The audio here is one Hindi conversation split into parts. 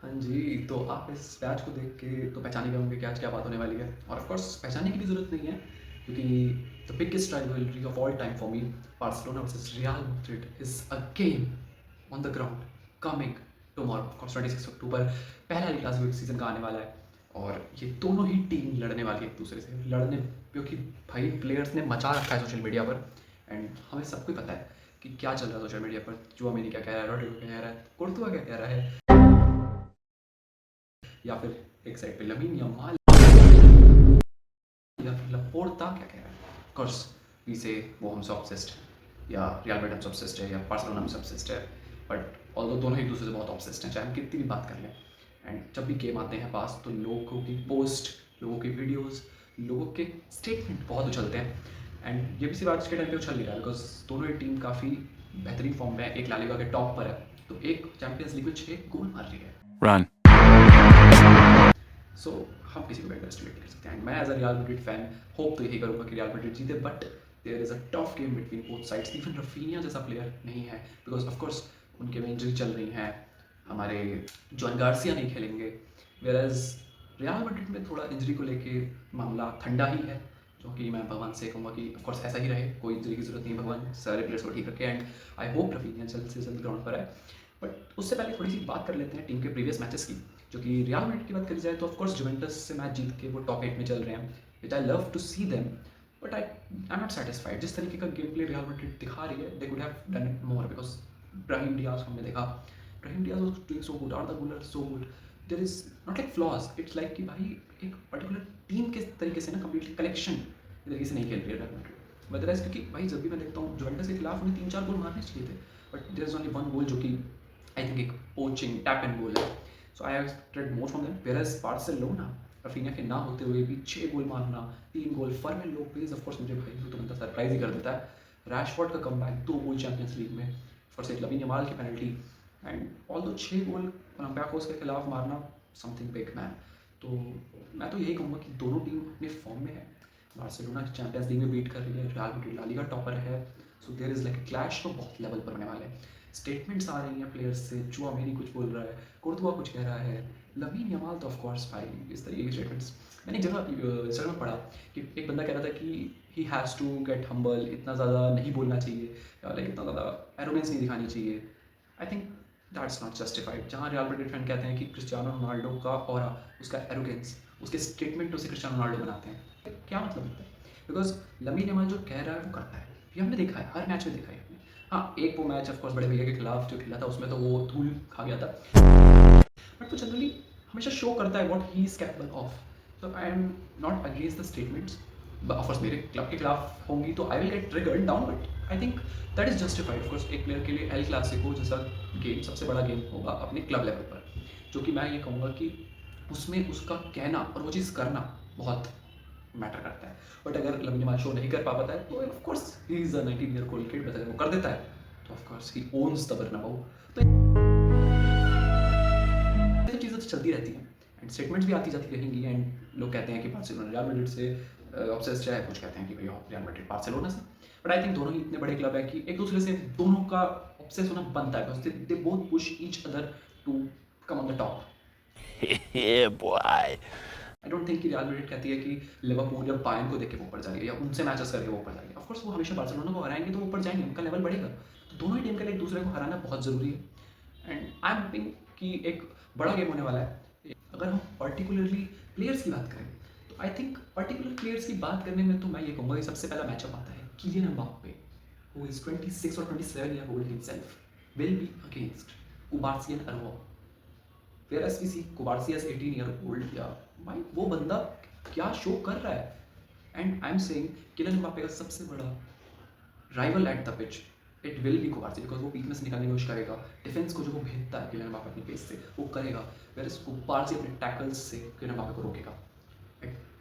हाँ जी, तो आप इस मैच को देख के तो पहचान ही गए होंगे कि आज क्या बात होने वाली है। और ऑफ कोर्स पहचानने की भी ज़रूरत नहीं है, क्योंकि the biggest rivalry of all time for me, Barcelona versus real Madrid is again on the ground coming tomorrow. Of course 26 अक्टूबर पहला एल क्लासिको सीज़न का आने वाला है और ये दोनों ही टीम लड़ने वाली है एक दूसरे से। लड़ने क्योंकि भाई प्लेयर्स ने मचा रखा है सोशल मीडिया पर, एंड हमें सबको ही पता है कि क्या चल रहा है सोशल मीडिया पर। चुआमेनी क्या कह रहा है, रॉड्रिगो क्या कह रहा है, कुर्तुआ क्या कह रहा है, या फिर एक साइड पे लमीन यमाल या फिर लपोर्ता क्या कह रहा है। ऑफ कोर्स वी से वो हमसे ऑब्सेस्ड है, या रियल मैड्रिड हमसे ऑब्सेस्ड है, या बार्सिलोना हमसे ऑब्सेस्ड है। बट ऑल्दो दोनों एक दूसरे से बहुत ऑब्सेस्ड हैं, चाहे हम कितनी भी बात कर लें। एंड जब भी गेम आते हैं पास तो लोगों की पोस्ट, लोगों की वीडियोस, लोगों के स्टेटमेंट बहुत उछलते हैं। एंड ये भी सिर्फ आज के टाइम पे उछल नहीं रहा है, बिकॉज दोनों ही टीम काफ़ी बेहतरीन फॉर्म में है। एक ला लीगा के टॉप पर है, तो एक चैंपियंस लीग में 6 गोल मार रही है। Run. सो हम किसी को बेटर एस्टिमेट नहीं कर सकते। एंड मैं as a Real Madrid fan hope तो यही करूँगा कि रियल मैड्रिड जीते, but there is a tough game between both sides. Even Raphinha जैसा प्लेयर नहीं है, बिकॉज ऑफ कोर्स उनके में इंजरी चल रही हैं। हमारे जॉन गार्सिया नहीं खेलेंगे, वेयरएज रियल मैड्रिड में थोड़ा इंजरी को लेके मामला ठंडा ही है, जो कि मैं भगवान से कहूँगा कि ऑफ कोर्स ऐसा ही रहे, कोई इंजरी की जरूरत नहीं है, भगवान सारे प्लेयर्स को ठीक रखे। एंड आई होप रफीनिया जल्द से जल्द ग्राउंड पर आए। बट उससे पहले थोड़ी सी बात कर लेते हैं टीम के प्रीवियस मैचेस की। जो कि रियल मैड्रिड की बात करी जाए तो ऑफकोर्स जुवेंटस से मैच जीत के वो टॉप 8 में चल रहे हैं, which I love to see them. But I am not satisfied. जिस तरीके का गेम प्ले रियल मैड्रिड दिखा रही है, they could have done it more, because Brahim Diaz हमने देखा, Brahim Diaz was doing so good, Arda Guler so good. There is not like flaws, it's like कि भाई एक पर्टिकुलर टीम के तरीके से ना, कंप्लीटली कलेक्शन के तरीके से नहीं खेल रही है रियल मैड्रिड। वदरएज क्योंकि भाई जब भी मैं देखता हूँ जुवेंटस के खिलाफ उन्हें 3-4 गोल मारने चाहिए थे, but there is only one goal, जो कि आई थिंक एक पोचिंग टैप एंड गोल है। So I expected more from them, whereas Barcelona Raphinha के ना होते हुए भी 6 गोल मारना, 3 goal. Fermin Lopez of course मुझे भाई वो तो बनता सरप्राइज ही कर देता है। रैशफोर्ड का कमबैक, 2 गोल चैंपियंस लीग में, फॉर से लमीन यमाल की पेनल्टी, एंड ऑल दो 6 गोल ओलंपियाकोस के खिलाफ मारना, समथिंग बिग मैन। तो मैं तो यही कहूँगा कि दोनों टीम अपने फॉर्म में है। बार्सिलोना चैंपियंस लीग में बीट कर रही है, Real Madrid La Liga topper है। So there is like clash तो बहुत लेवल पर होने वाले हैं। स्टेटमेंट्स आ रही हैं प्लेयर्स से, चुआमेनी कुछ बोल रहा है, कुर्तुआ कुछ कह रहा है, लमीन यमाल तो ऑफ कोर्स भाई इस तरीके के स्टेटमेंट्स। मैंने एक जगह इंस्टाग्राम में पढ़ा कि एक बंदा कह रहा था कि he has to get humble, इतना ज़्यादा नहीं बोलना चाहिए, लाइक इतना ज़्यादा एरोगेंस नहीं दिखानी चाहिए। I think that's not justified. जहाँ रियल मैड्रिड फैन कहते हैं कि क्रिस्टियानो रोनाल्डो का ऑरा, उसका एरोगेंस, उसके स्टेटमेंट उसे क्रिस्टियानो रोनाल्डो बनाते हैं, क्या मतलब होता है? बिकॉज लमीन यमाल जो कह रहा है वो करता है, ये हमने देखा है, हर मैच में देखा है हमने। हाँ, एक वो मैच ऑफ कोर्स बड़े भैया के खिलाफ जो खेला था उसमें तो वो धूल खा गया था, बट वो जनरली हमेशा शो करता है what he is capable of. So I am not against the statements, of course मेरे क्लब के खिलाफ होंगी तो I will get triggered down, but I think that is justified. Of course एक प्लेयर के लिए एल क्लासिको जैसा गेम सबसे बड़ा गेम होगा अपने क्लब लेवल पर, जो कि मैं ये कहूँगा कि उसमें उसका कहना और वो चीज़ करना बहुत मैटर करता है। बट अगर लमीन यमाल शो नहीं कर पाता है तो of course he is a 19 year old kid, but अगर वो कर देता है तो of course he owns the बर्नाबाउ। तो ये चीज़ें तो चलती रहती हैं एंड स्टेटमेंट्स भी आती जाती रहेंगी। एंड लोग कहते हैं कि बार्सिलोना रियल मैड्रिड से ऑब्सेस्ड है, कुछ कहते हैं कि भाई रियल मैड्रिड बार्सिलोना से। बट आई थिंक दोनों ही इतने बड़े क्लब है कि एक दूसरे से दोनों का ऑब्सेस होना बनता है, because they both push each other to come on the top. Yeah, boy. I don't think कि रियल मैड्रिड कहती है कि लिवरपूल या बायर्न को देख के वो ऊपर जा रही है, या उनसे मैचेस करके वो ऊपर जा रही है। ऑफ कोर्स वो हमेशा बार्सिलोना को हराएंगे तो वो ऊपर जाएंगे, उनका लेवल बढ़ेगा। तो दोनों ही टीम के लिए एक दूसरे को हराना बहुत ज़रूरी है। एंड आई एम होपिंग कि एक बड़ा गेम होने वाला है। अगर हम पर्टिकुलरली प्लेयर्स की बात करें तो आई थिंक पर्टिकुलर प्लेयर्स की बात करने में तो मैं ये कहूँगा कि सबसे पहला मैचअप आता है किलियन एम्बाप्पे, हु इज 26 और 27 year old himself, will be against कुबार्सियन अरवा। Whereas we see Kubarsias 18 year old, या भाई वो बंदा क्या शो कर रहा है। And I am saying Kylian Mbappe का सबसे बड़ा rival at the pitch it will be Cubarsi, because वो वीकनेस निकालने की कोशिश करेगा। डिफेंस को जो वो भेजता है किलियन एम्बाप्पे अपनी पेस से वो करेगा, वेयरएज कुबार्सी अपने टैकल्स से किलियन एम्बाप्पे को रोकेगा।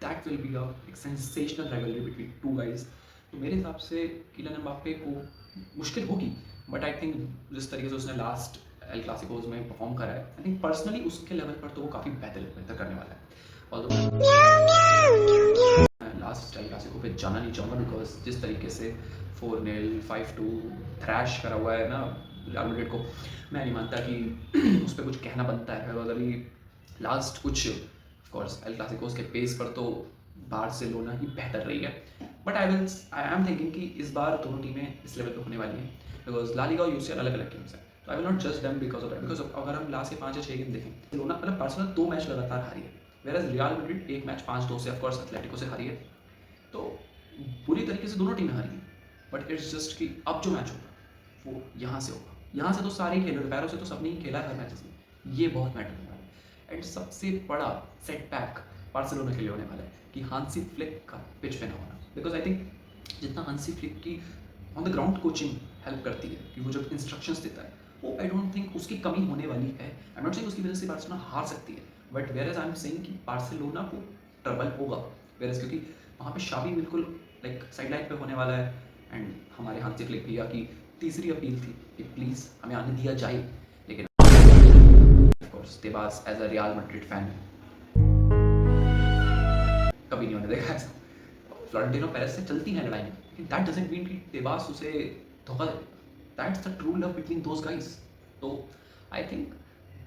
That will be a sensational rivalry between two guys. तो मेरे हिसाब से किलियन एम्बाप्पे को मुश्किल होगी, बट आई थिंक जिस तरीके से उसने लास्ट एल क्लासिकोज में परफॉर्म करा है, आई थिंक पर्सनली उसके लेवल पर तो वो काफ़ी बेहतर करने वाला है। और लास्ट एल क्लासिको पे जाना नहीं चाहूँगा, बिकॉज जिस तरीके से 4-0 5-2 थ्रैश करा हुआ है ना रियल मैड्रिड को। मैं नहीं मानता कि उस पर कुछ कहना बनता है, बिकॉज अभी लास्ट कुछ ऑफ कोर्स एल क्लासिकोस के पेस पर तो बार्सिलोना ही बेहतर रही है, बट आई एम थिंकिंग कि इस बार दोनों टीमें इस लेवल पे होने वाली हैं, बिकॉज ला लीगा और यूसीएल अलग अलग गेम्स हैं, तो आई विल नॉट जज them because of that, because अगर हम लास्ट के 5 या 6 गेम देखें, बार्सिलोना मतलब बार्सिलोना 2 मैच लगातार हारी है, वेयर रियल मैड्रिड 1 मैच 5-2 से ऑफकोर्स एथलेटिको से हारी है, तो बुरी तरीके से दोनों टीमें हारी हैं, बट इट्स जस्ट कि अब जो मैच होगा वो यहाँ से होगा, यहाँ से तो सारे ही खेल रहे, पैरों से तो सबने ही खेला है हर मैचेस में, ये बहुत मैटर करने वाला है। एंड सबसे बड़ा सेटबैक बार्सिलोना के लिए होने वाला है कि हांसी फ्लिक का पिच पे ना होना, बिकॉज आई थिंक जितना हांसी फ्लिक की on the ground coaching help करती है कि वो जो इंस्ट्रक्शंस देता है, वो आई डोंट थिंक उसकी कमी होने वाली है। आई एम नॉट सेइंग उसकी वजह से बार्सिलोना हार सकती है, but whereas I am saying कि बार्सिलोना को ट्रबल होगा, वेयर एज क्योंकि वहाँ पे शाबी बिल्कुल लाइक साइड लाइन पे होने वाला है, एंड हमारे हांसी फ्लिक भैया की तीसरी अपील थी कि प्लीज़ हमें आने दिया जाए, लेकिन of course Tebas as a Real Madrid fan कभी नहीं होने देगा ऐसा। फ्लोरेंटिनो पेरेस से चलती है लड़ाई, लेकिन दैट डजंट मीन कि तेबास उसे धोखा दे, that's the true love between those guys. तो आई थिंक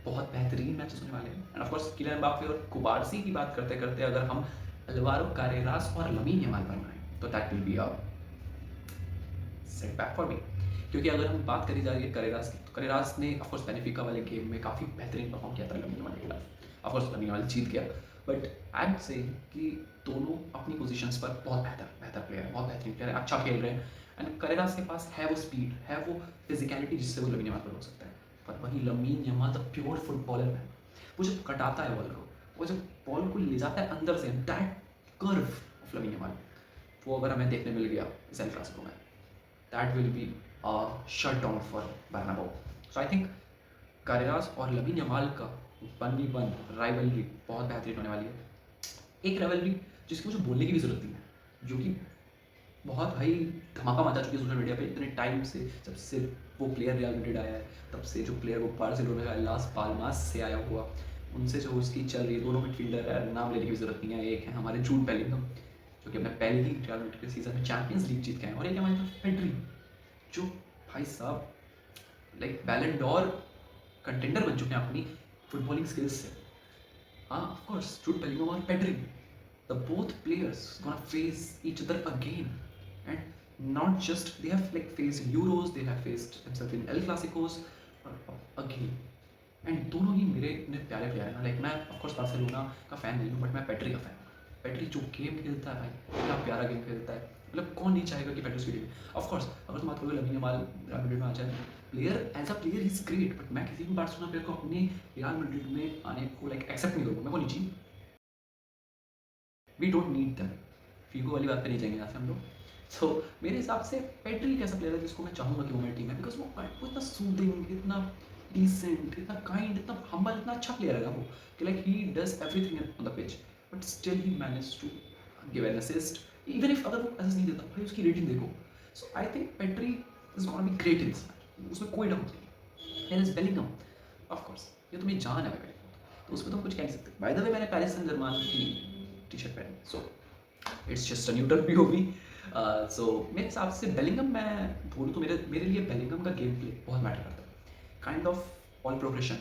बहुत बेहतरीन मैचेस होने वाले हैं, and of course Kylian Mbappe और कुबारसी की बात करते करते अगर हम अल्वारो कारेरास और लमीन यमाल पर बनाएं तो that will be a setback for me, क्योंकि अगर हम बात करी जा रही है करेरास की, तो करेरास ने ऑफ कोर्स बेनिफिका वाले गेम में काफ़ी बेहतरीन परफॉर्म किया था लमीन यमाल के खिलाफ, ऑफ कोर्स लमीन यमाल जीत गया, बट आई एम सेइंग कि दोनों अपनी पोजीशंस पर बहुत बेहतर प्लेयर है, बहुत बेहतरीन प्लेयर है, अच्छा खेल रहे हैं, एंड करेरास के पास है वो स्पीड, है वो फिजिकलिटी जिससे वो लमीन यमाल पर हो सकता है, पर वही lamin Yamal the pure footballer है, वो जब कटाता है बॉल को, वो जब बॉल को ले जाता है अंदर से, that curve of lamin Yamal, वो अगर हमें देखने मिल गया इस एल क्लासिको में, that will be a shutdown for Bernabeu. So I think Carreras और लमीन यमाल का 1v1 राइवलरी बहुत बेहतरीन होने वाली है, एक राइवलरी जिसकी मुझे बोलने की भी जरूरत नहीं है, जो कि बहुत भाई धमाका मचा चुकी है सोशल मीडिया पे इतने टाइम से, जब से वो प्लेयर रियल मैड्रिड आया है, तब से जो प्लेयर वो बार्सिलोना का लास पाल्मास से आया हुआ, उनसे जो उसकी चल रही है, दोनों मिडफील्डर है, नाम लेने की भी जरूरत नहीं है, एक है हमारे जूड बेलिंगम जो कि अपने पहले ही रियल मैड्रिड के सीजन में चैंपियंस लीग जीत के आए, और एक हमारे पास पेड्री जो भाई साहब लाइक बैलन डोर कंटेंडर बन चुके हैं अपनी फुटबॉलिंग स्किल्स से। हाँ ऑफ कोर्स जूड बेलिंगम और Pedri, the both players gonna face each other again, and not just they have like faced Euros, they have faced themselves in El Clasicos again, and दोनों ही मेरे इतने प्यारे प्लेयर हैं ना, लाइक मैं ऑफ कोर्स बार्सिलोना का फैन नहीं हूँ, बट मैं पेड्री का फैन हूँ। पेड्री जो गेम खेलता है भाई, क्या प्यारा गेम खेलता है, मतलब कौन नहीं चाहेगा कि पेड्री की टीम, ऑफ कोर्स अगर तुम बात करोगे लमीन यमाल रियल मैड्रिड में आ जाए, player as a player is great, but मैं किसी भी बार्सिलोना प्लेयर को अपने रियल मैड्रिड में आने को लाइक एक्सेप्ट नहीं करूँगा, मेरे को नहीं चाहिए, we don't need them, Figo वाली बात पे नहीं जाएंगे यहाँ से हम लोग। सो मेरे हिसाब से पेड्री एक ऐसा प्लेयर है जिसको मैं चाहूँगा कि वो मेरी टीम में, बिकॉज वो इतना सूदिंग, इतना डिसेंट, इतना काइंड, इतना हम्बल, इतना अच्छा प्लेयर है ना वो, कि like he does everything on the pitch, but still he manage to give an assist, even if अगर वो असिस्ट नहीं देता भाई उसकी रेटिंग देखो। So I think Pedri is gonna be great in this match, उसमें कोई डाउट नहीं। And is Bellingham of course, ये तो मेरी जान है भाई, तो उसमें तो हम कुछ कह नहीं सकते। बाय द वे मैंने पेरिस सेंट जर्मैन की टी शर्ट पहनी, so it's just a neutral POV. सो मेरे हिसाब से बेलिंगम, मैं बोलूँ तो मेरे लिए बेलिंगम का गेम प्ले बहुत मैटर करता है, kind of all progression,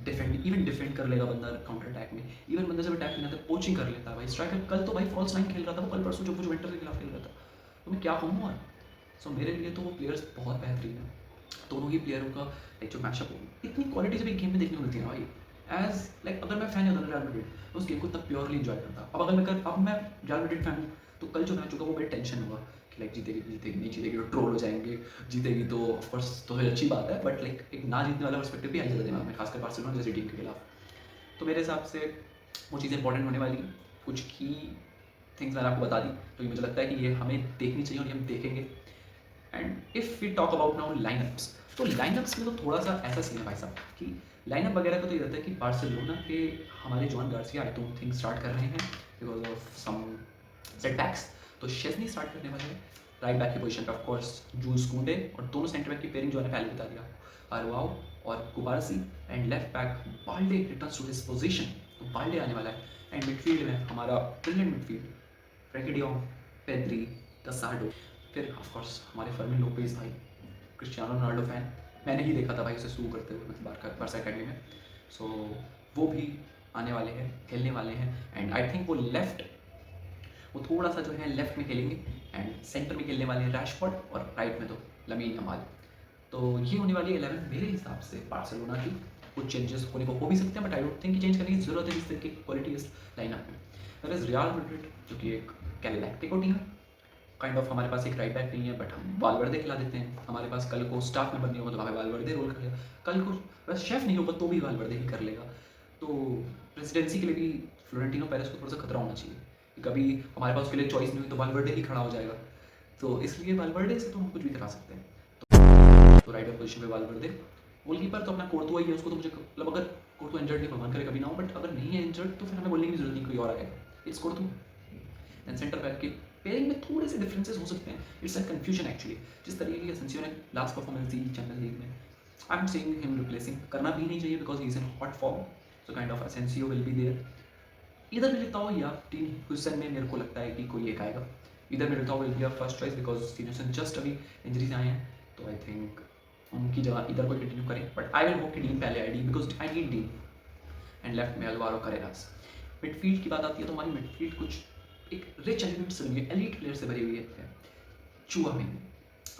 defend कर लेगा बंदा काउंटर अटैक में, इवन बंदा जब अटैक नहीं आता पोचिंग कर लेता है भाई, स्ट्राइकर कल तो भाई फॉल्स नाइन खेल रहा था वो, कल परसों जो जुवेंटस के खिलाफ खेल रहा था, तो मैं क्या कहूँ। और सो मेरे लिए तो वो प्लेयर्स बहुत बेहतरीन है, दोनों ही प्लेयरों का एक जो मैचअप हो, इतनी क्वालिटी जब एक गेम में देखने को मिलती है ना भाई, एज लाइक अगर मैं फैन होता रियल मैड्रिड तो उस गेम को इतना प्योरली इन्जॉय करता, अब मैं रियल मैड्रिड फैन हूँ, तो कल जो मैच होगा वो बड़ी टेंशन होगा कि लाइक जीतेगी नहीं जीतेगी तो ट्रोल हो जाएंगे, जीतेगी तो ऑफकोर्स तो अच्छी बात है, बट लाइक एक ना जीतने वाला पर्सपेक्टिव भी आ जाता है दिमाग में, खासकर बार्सिलोना जैसी टीम के खिलाफ। तो मेरे हिसाब से वो चीज़ें इंपॉर्टेंट होने वाली हैं, कुछ की थिंग्स मैंने आपको बता दी, तो ये मुझे लगता है कि ये हमें देखनी चाहिए और ये हम देखेंगे। And if we talk about now lineups, तो लाइनअप्स में तो थोड़ा सा ऐसा सीन है भाई साहब कि लाइनअप वगैरह का तो ये रहता है कि बार्सिलोना के हमारे John Garcia I don't think start कर रहे हैं बिकॉज ऑफ सम सेटबैक्स, तो शेज़नी स्टार्ट करने वाले हैं राइट बैक की पोजीशन पे, ऑफ कोर्स जूल्स कुंडे, और दोनों सेंटर बैक की पेयरिंग जो है पहले बता दिया, अरवाओ और Cubarsi, and left back Balde returns to his position, तो बाल्डे आने वाला है, एंड मिडफील्ड में हमारा brilliant midfield Frenkie de Jong, Pedri, Casado, फिर ऑफ कोर्स हमारे फर्मिन लोपेज भाई, क्रिस्टियानो रोनाल्डो फैन, मैंने ही देखा था भाई उसे शुरू करते हुए बारसा अकेडमी में। सो वो भी आने वाले हैं, खेलने वाले हैं, एंड आई थिंक वो थोड़ा सा जो है लेफ्ट में खेलेंगे, एंड सेंटर में खेलने वाले हैं रैशफोर्ड, और राइट में तो लमीन यमाल। तो ये होने वाली है 11 मेरे हिसाब से बार्सिलोना की। कुछ चेंजेस होने को हो भी सकते हैं, बट आई डोंट थिंक कि चेंज करने की जरूरत है जिस तरह की क्वालिटी इस लाइनअप में। वेयर रियल मैड्रिड जो कि एक गैलेक्टिको टीम है, काइंड ऑफ हमारे पास एक राइट बैक नहीं है, बट हम वालवर्दे खिला देते हैं। हमारे पास कल को स्टाफ मेंबर नहीं होगा तो वहाँ पे वालवर्दे रोल कर लेगा, कल को बस शेफ नहीं होगा तो भी वालवर्दे ही कर लेगा। तो प्रेसिडेंसी के लिए भी फ्लोरेंटिनो पेरेस को थोड़ा सा खतरा होना चाहिए कि कभी हमारे पास उसके लिए चॉइस नहीं हुई तो वालवर्दे ही खड़ा हो जाएगा। तो इसलिए वालवर्दे से तो हम कुछ भी करा सकते हैं। तो राइट पोजीशन पे वालवर्दे, गोलकीपर तो अपना कोर्तुआ ही है, उसको तो मुझे मतलब अगर कोर्तुआ इंजर्ड नहीं, भगवान करे कभी ना हो, बट अगर नहीं है इंजर्ड तो फिर हमें बोलने की जरूरत नहीं, कोई और आएगा, it's Courtois. And centre back की पेयरिंग में थोड़े से डिफरेंसेस हो सकते हैं, इट्स अ कंफ्यूजन एक्चुअली। जिस तरीके की एसेंसियो ने लास्ट परफॉर्मेंस दी चैंपियंस लीग में, I am saying him replacing, करना भी नहीं चाहिए because he is in hot form, so kind of Asensio will be there. इधर मिलिताओ या टीम हुसैन में मेरे को लगता है कि कोई एक आएगा। इधर मिलिताओ will be a first choice because team Hussain just अभी इंजरी से आए हैं, तो आई थिंक उनकी जगह इधर कोई कंटिन्यू करें, बट आई विल होप कि डीन पहले आए, D because I need dean. And left में अलवारो करेरास। मिडफील्ड की बात आती है तो हमारी मिडफील्ड कुछ एक रिच एलिमेंट से बनी है, एलीट प्लेयर से भरी हुई है। चुआमेनी,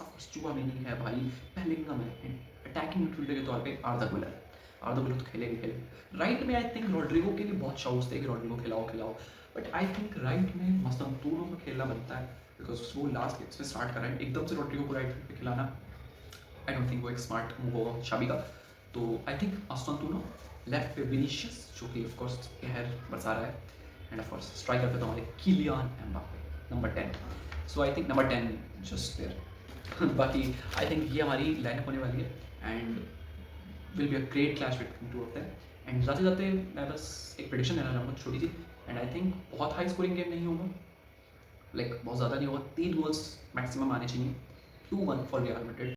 ऑफकोर्स चुआमेनी है भाई, बेलिंगम है। अटैकिंग मिडफील्डर के तौर पे आर्दा गुलर तो खेले। राइट में आई थिंक रोड्रिगो के लिए बहुत शाउट्स थे कि रोड्रिगो खिलाओ, बट आई थिंक राइट में मस्तंतूनो को खेलना बनता है बिकॉज वो लास्ट गेट्स में स्टार्ट कर रहा है, एकदम से रोड्रिगो को राइट पे खिलाना आई डोंट थिंक वो एक स्मार्ट मूव होगा शाबी का। तो आई थिंक मस्तंतूनो, लेफ्ट पे विनीशियस जो कि ऑफ कोर्स कहर बरसा रहा है, एंड ऑफ कोर्स स्ट्राइकर पे तो हमारे Kylian Mbappe number 10। So I think number 10 just there. बाकी आई थिंक ये हमारी लाइनअप होने वाली है, and will be a great clash between two of them. And जाते जाते मैं बस एक प्रेडिक्शन देना चाहूँगा छोटी सी, एंड आई थिंक बहुत हाई स्कोरिंग गेम नहीं होगा, लाइक बहुत ज़्यादा नहीं होगा, 3 गोल्स मैक्सिमम आने चाहिए, 2-1 फॉर रियल मैड्रिड।